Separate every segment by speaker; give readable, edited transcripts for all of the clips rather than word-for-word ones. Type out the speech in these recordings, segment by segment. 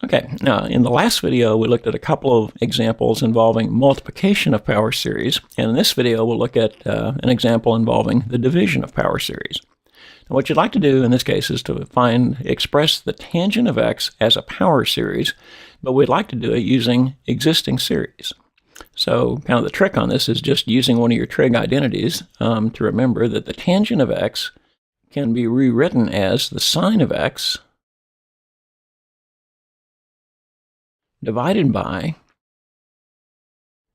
Speaker 1: Okay, now in the last video we looked at a couple of examples involving multiplication of power series, and in this video we'll look at an example involving the division of power series. Now what you'd like to do in this case is to express the tangent of x as a power series, but we'd like to do it using existing series. So kind of the trick on this is just using one of your trig identities to remember that the tangent of x can be rewritten as the sine of x divided by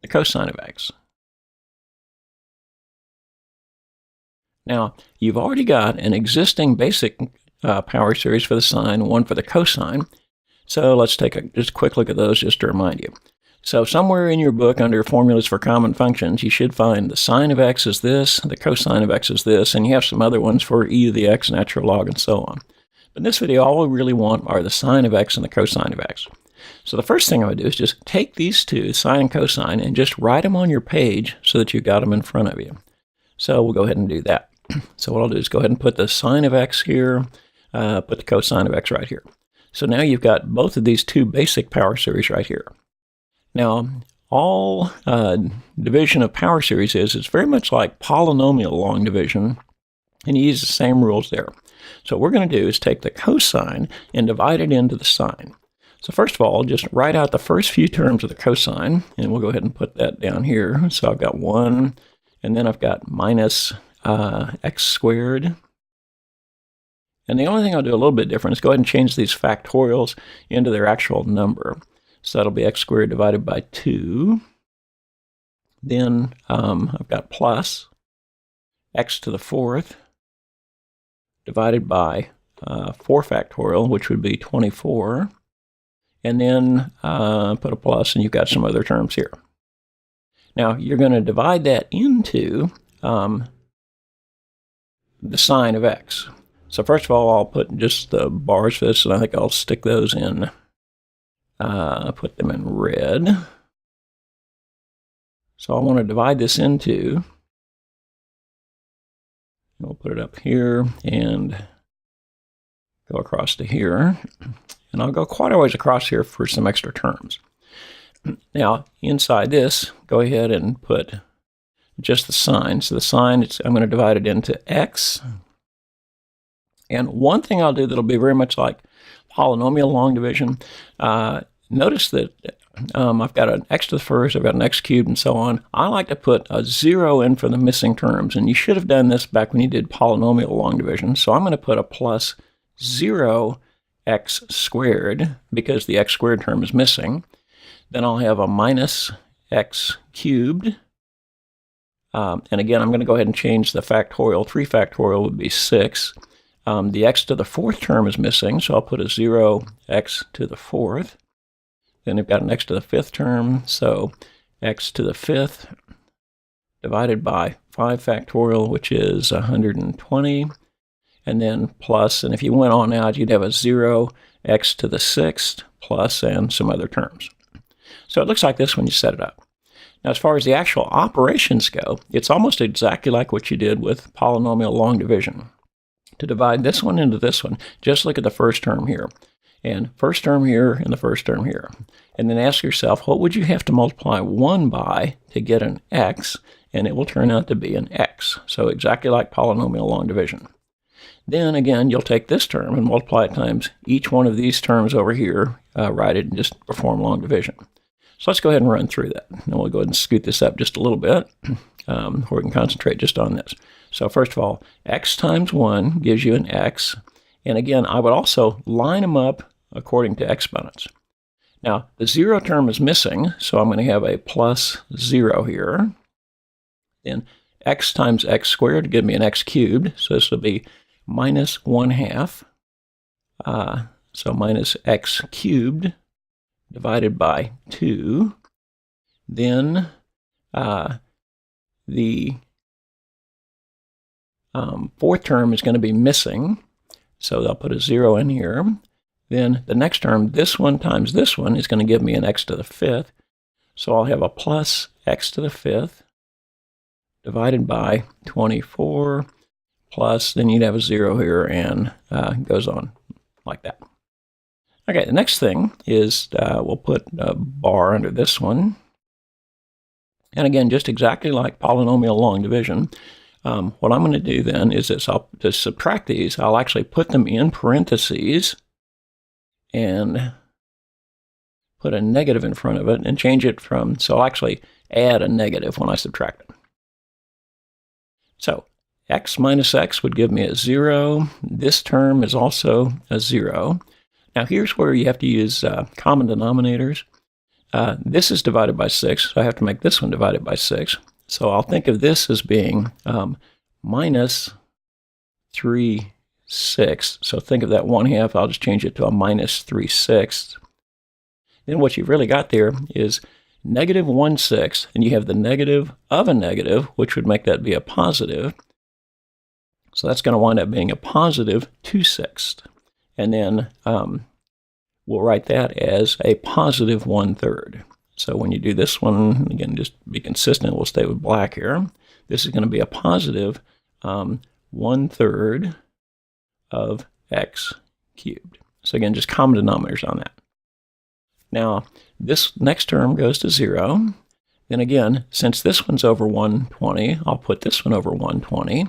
Speaker 1: the cosine of x. Now, you've already got an existing basic power series for the sine, one for the cosine. So let's take just a quick look at those just to remind you. So somewhere in your book under formulas for common functions, you should find the sine of x is this, the cosine of x is this, and you have some other ones for e to the x, natural log, and so on. But in this video, all we really want are the sine of x and the cosine of x. So the first thing I would do is just take these two, sine and cosine, and just write them on your page so that you've got them in front of you. So we'll go ahead and do that. So what I'll do is go ahead and put the sine of x here, put the cosine of x right here. So now you've got both of these two basic power series right here. Now, all division of power series is very much like polynomial long division, and you use the same rules there. So what we're going to do is take the cosine and divide it into the sine. So first of all, just write out the first few terms of the cosine, and we'll go ahead and put that down here. So I've got 1, and then I've got minus x squared. And the only thing I'll do a little bit different is go ahead and change these factorials into their actual number. So that'll be x squared divided by 2. Then I've got plus x to the 4th divided by 4 factorial, which would be 24. And then put a plus, and you've got some other terms here. Now, you're going to divide that into the sine of x. So first of all, I'll put just the bars for this, and I think I'll stick those in, put them in red. So I want to divide this into, we'll put it up here and go across to here. And I'll go quite a ways across here for some extra terms. Now, inside this, go ahead and put just the sine. So the sine, I'm going to divide it into x. And one thing I'll do that'll be very much like polynomial long division, notice that I've got an x to the first, I've got an x cubed, and so on. I like to put a 0 in for the missing terms. And you should have done this back when you did polynomial long division. So I'm going to put a plus 0 x squared, because the x squared term is missing. Then I'll have a minus x cubed. And again, I'm going to go ahead and change the factorial. 3 factorial would be 6. The x to the 4th term is missing, so I'll put a 0 x to the 4th. Then I've got an x to the 5th term, so x to the 5th divided by 5 factorial, which is 120. And then plus, and if you went on out, you'd have a 0 x to the 6th plus and some other terms. So it looks like this when you set it up. Now, as far as the actual operations go, it's almost exactly like what you did with polynomial long division. To divide this one into this one, just look at the first term here, and first term here, and the first term here. And then ask yourself, what would you have to multiply 1 by to get an x? And it will turn out to be an x. So exactly like polynomial long division. Then again, you'll take this term and multiply it times each one of these terms over here, write it, and just perform long division. So let's go ahead and run through that. And we'll go ahead and scoot this up just a little bit, where we can concentrate just on this. So first of all, x times 1 gives you an x. And again, I would also line them up according to exponents. Now, the 0 term is missing, so I'm going to have a plus 0 here. Then x times x squared to give me an x cubed, so this will be minus 1/2, so minus x cubed divided by 2. Then the 4th term is going to be missing, so I'll put a 0 in here. Then the next term, this one times this one, is going to give me an x to the 5th, so I'll have a plus x to the 5th divided by 24. Plus, then you'd have a 0 here, and goes on like that. Okay, the next thing is we'll put a bar under this one. And again, just exactly like polynomial long division, what I'm going to do then is this, to subtract these, I'll actually put them in parentheses and put a negative in front of it and change it from, so I'll actually add a negative when I subtract it. So x minus x would give me a 0. This term is also a 0. Now here's where you have to use common denominators. This is divided by 6, so I have to make this one divided by 6. So I'll think of this as being minus 3/6. So think of that 1/2, I'll just change it to a minus 3/6. Then what you've really got there is negative 1/6, and you have the negative of a negative, which would make that be a positive. So that's going to wind up being a positive 2/6. And then we'll write that as a positive 1/3. So when you do this one, again, just be consistent, we'll stay with black here. This is going to be a positive 1/3 of x cubed. So again, just common denominators on that. Now, this next term goes to 0. Then again, since this one's over 120, I'll put this one over 120.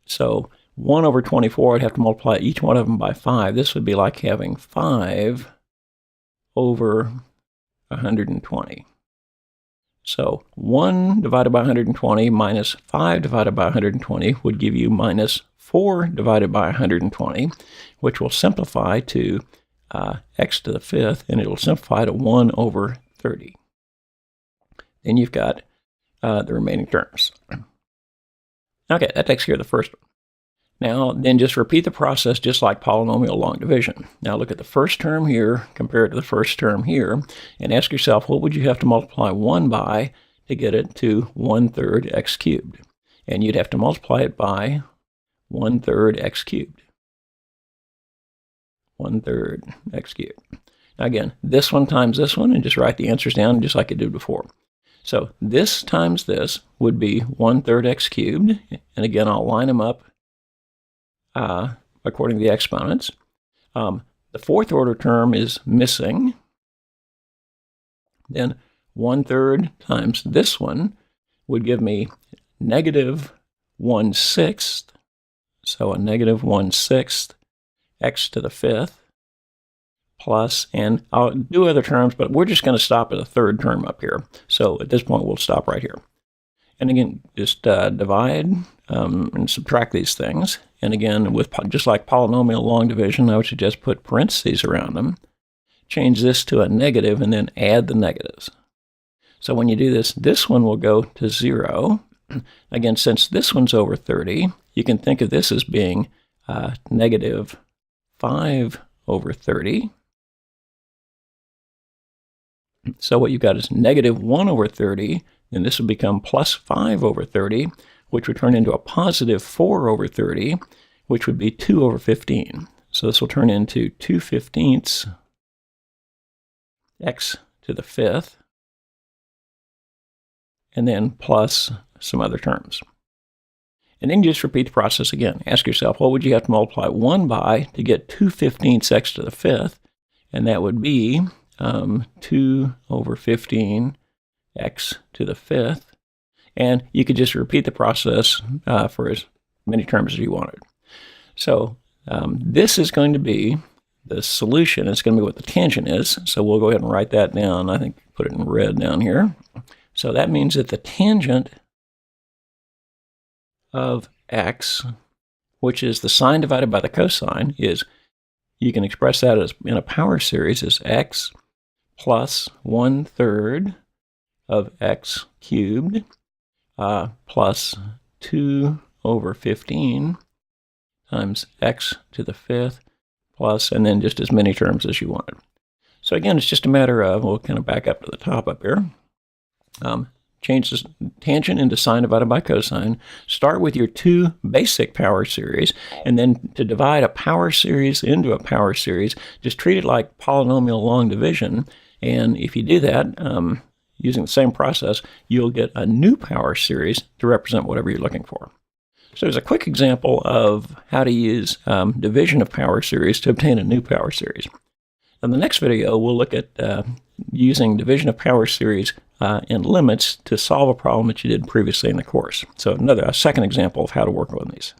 Speaker 1: So 1 over 24, I'd have to multiply each one of them by 5. This would be like having 5 over 120. So 1 divided by 120 minus 5 divided by 120 would give you minus 4 divided by 120, which will simplify to x to the 5th, and it'll simplify to 1 over 30. Then you've got the remaining terms. Okay, that takes care of the first one. Now, then just repeat the process just like polynomial long division. Now look at the first term here compared to the first term here, and ask yourself, what would you have to multiply 1 by to get it to 1/3 x cubed? And you'd have to multiply it by 1/3 x cubed. 1/3 x cubed. Now again, this one times this one, and just write the answers down just like you did before. So this times this would be 1/3 x cubed, and again, I'll line them up according to the exponents. The fourth order term is missing. Then 1/3 times this one would give me negative 1/6. So a negative 1/6 x to the 5th plus, and I'll do other terms, but we're just going to stop at a third term up here. So at this point, we'll stop right here. And again, just divide and subtract these things. And again, with just like polynomial long division, I would suggest put parentheses around them. Change this to a negative and then add the negatives. So when you do this, this one will go to 0. Again, since this one's over 30, you can think of this as being negative 5 over 30. So what you've got is negative 1 over 30, and this would become plus 5 over 30, which would turn into a positive 4 over 30, which would be 2 over 15. So this will turn into 2/15 x to the 5th, and then plus some other terms. And then you just repeat the process again. Ask yourself, what would you have to multiply 1 by to get 2/15 x to the 5th? And that would be 2 over 15 x to the 5th. And you could just repeat the process for as many terms as you wanted. So this is going to be the solution. It's going to be what the tangent is. So we'll go ahead and write that down. I think put it in red down here. So that means that the tangent of x, which is the sine divided by the cosine, is, you can express that as in a power series as x plus 1/3 of x cubed plus 2 over 15 times x to the 5th plus, and then just as many terms as you wanted. So again, it's just a matter of, we'll kind of back up to the top up here. Change the tangent into sine divided by cosine. Start with your two basic power series, and then to divide a power series into a power series, just treat it like polynomial long division. And if you do that, using the same process, you'll get a new power series to represent whatever you're looking for. So there's a quick example of how to use division of power series to obtain a new power series. In the next video, we'll look at using division of power series and limits to solve a problem that you did previously in the course. So a second example of how to work on these.